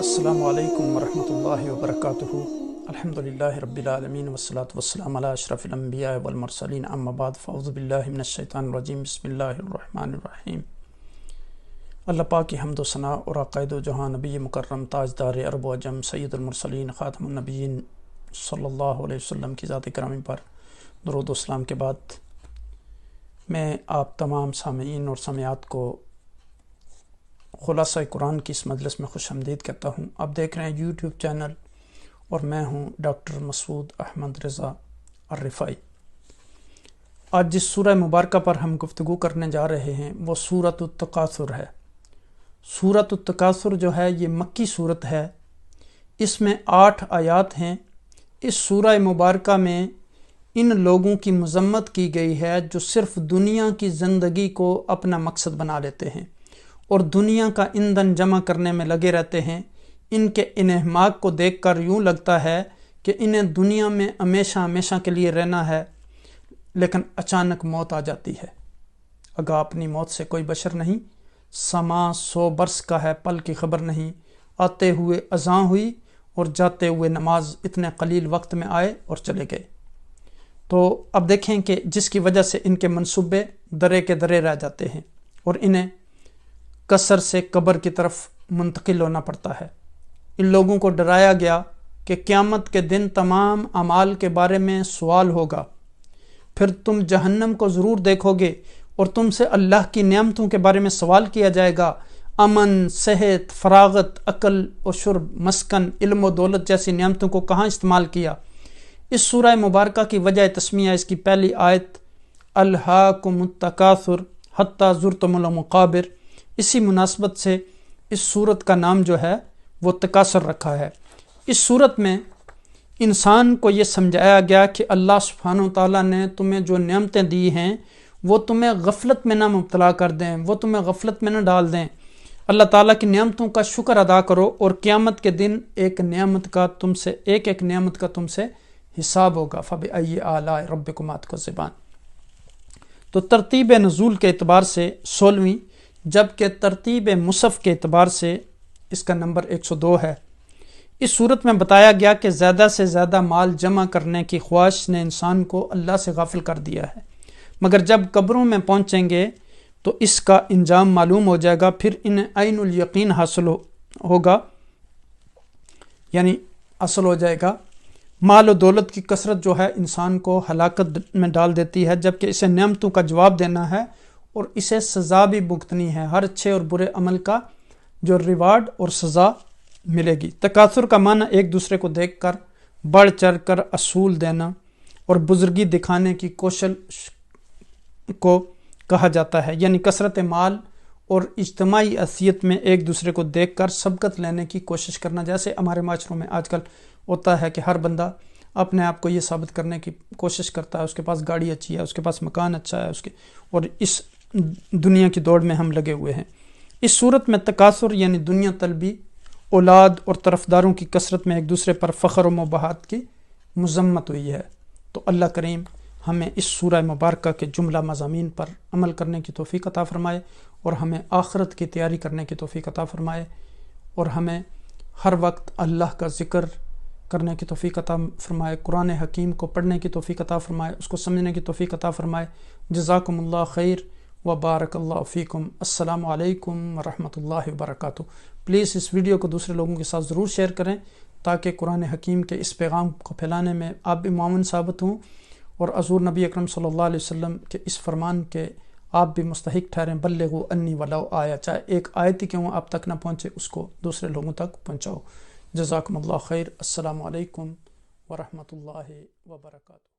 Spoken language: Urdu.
السلام علیکم ورحمۃ اللہ وبرکاتہ۔ الحمدللہ رب العالمین والصلاة والسلام علی اشرف الانبیاء والمرسلین، اما بعد فاعوذ باللہ من الشیطان الرجیم، بسم اللہ الرحمن الرحیم۔ اللہ پاک کی حمد و ثنا اور عقائد و جہاں نبی مکرم تاجدار عرب و عجم سید المرسلین خاتم النبیین صلی اللہ علیہ وسلم کی ذات گرامی پر درود و سلام کے بعد میں آپ تمام سامعین اور سامعات کو خلاصہ قرآن کی اس مجلس میں خوش آمدید کہتا ہوں۔ آپ دیکھ رہے ہیں یوٹیوب چینل اور میں ہوں ڈاکٹر مسعود احمد رضا الرفائی۔ آج جس سورہ مبارکہ پر ہم گفتگو کرنے جا رہے ہیں وہ سورۃ التکاثر ہے۔ سورۃ التکاثر جو ہے یہ مکی سورت ہے، اس میں 8 آیات ہیں۔ اس سورہ مبارکہ میں ان لوگوں کی مذمت کی گئی ہے جو صرف دنیا کی زندگی کو اپنا مقصد بنا لیتے ہیں اور دنیا کا ایندھن جمع کرنے میں لگے رہتے ہیں۔ ان کے انہماک کو دیکھ کر یوں لگتا ہے کہ انہیں دنیا میں ہمیشہ کے لیے رہنا ہے، لیکن اچانک موت آ جاتی ہے۔ اگاں اپنی موت سے کوئی بشر نہیں، سما 100 برس کا ہے پل کی خبر نہیں، آتے ہوئے اذاں ہوئی اور جاتے ہوئے نماز، اتنے قلیل وقت میں آئے اور چلے گئے۔ تو اب دیکھیں کہ جس کی وجہ سے ان کے منصوبے درے کے درے رہ جاتے ہیں اور انہیں قصر سے قبر کی طرف منتقل ہونا پڑتا ہے۔ ان لوگوں کو ڈرایا گیا کہ قیامت کے دن تمام اعمال کے بارے میں سوال ہوگا، پھر تم جہنم کو ضرور دیکھو گے اور تم سے اللہ کی نعمتوں کے بارے میں سوال کیا جائے گا، امن، صحت، فراغت، عقل و شرب، مسکن، علم و دولت جیسی نعمتوں کو کہاں استعمال کیا۔ اس سورہ مبارکہ کی وجہ تسمیہ اس کی پہلی آیت الہاکم التکاثر حتی زرتم المقابر، اسی مناسبت سے اس سورت کا نام جو ہے وہ تکاثر رکھا ہے۔ اس سورت میں انسان کو یہ سمجھایا گیا کہ اللہ سبحانہ وتعالیٰ نے تمہیں جو نعمتیں دی ہیں وہ تمہیں غفلت میں نہ مبتلا کر دیں، وہ تمہیں غفلت میں نہ ڈال دیں۔ اللہ تعالیٰ کی نعمتوں کا شکر ادا کرو اور قیامت کے دن ایک ایک نعمت کا تم سے حساب ہوگا۔ فَبِأَيِّ آلَاءِ رَبِّكُمَا تُكَذِّبَانِ۔ تو ترتیب نزول کے اعتبار سے 16ویں، جبکہ ترتیب مصحف کے اعتبار سے اس کا نمبر 102 ہے۔ اس صورت میں بتایا گیا کہ زیادہ سے زیادہ مال جمع کرنے کی خواہش نے انسان کو اللہ سے غافل کر دیا ہے، مگر جب قبروں میں پہنچیں گے تو اس کا انجام معلوم ہو جائے گا، پھر انہیں عین الیقین حاصل ہوگا، یعنی حاصل ہو جائے گا۔ مال و دولت کی کثرت جو ہے انسان کو ہلاکت میں ڈال دیتی ہے، جبکہ اسے نعمتوں کا جواب دینا ہے اور اسے سزا بھی بھگتنی ہے۔ ہر اچھے اور برے عمل کا جو ریوارڈ اور سزا ملے گی۔ تکاثر کا معنی ایک دوسرے کو دیکھ کر بڑھ چڑھ کر اصول دینا اور بزرگی دکھانے کی کوشش کو کہا جاتا ہے، یعنی کثرت مال اور اجتماعی حیثیت میں ایک دوسرے کو دیکھ کر سبقت لینے کی کوشش کرنا، جیسے ہمارے معاشروں میں آج کل ہوتا ہے کہ ہر بندہ اپنے آپ کو یہ ثابت کرنے کی کوشش کرتا ہے، اس کے پاس گاڑی اچھی ہے، اس کے پاس مکان اچھا ہے، اور اس دنیا کی دوڑ میں ہم لگے ہوئے ہیں۔ اس صورت میں تکاثر یعنی دنیا طلبی، اولاد اور طرفداروں کی کثرت میں ایک دوسرے پر فخر و مباحات کی مذمت ہوئی ہے۔ تو اللہ کریم ہمیں اس سورہ مبارکہ کے جملہ مضامین پر عمل کرنے کی توفیق عطا فرمائے اور ہمیں آخرت کی تیاری کرنے کی توفیق عطا فرمائے اور ہمیں ہر وقت اللہ کا ذکر کرنے کی توفیق عطا فرمائے، قرآن حکیم کو پڑھنے کی توفیق عطا فرمائے، اس کو سمجھنے کی توفیق عطا فرمائے۔ جزاکم اللہ خیر وبارک اللہ فیکم۔ السلام علیکم ورحمۃ اللہ وبرکاتہ۔ پلیز اس ویڈیو کو دوسرے لوگوں کے ساتھ ضرور شیئر کریں تاکہ قرآن حکیم کے اس پیغام کو پھیلانے میں آپ بھی معاون ثابت ہوں اور حضور نبی اکرم صلی اللہ علیہ وسلم کے اس فرمان کے آپ بھی مستحق ٹھہریں، بلغوا انی ولو آیا، چاہے ایک آیت ہی کیوں آپ تک نہ پہنچے اس کو دوسرے لوگوں تک پہنچاؤ۔ جزاکم اللہ خیر۔ السلام علیکم ورحمۃ اللہ وبرکاتہ۔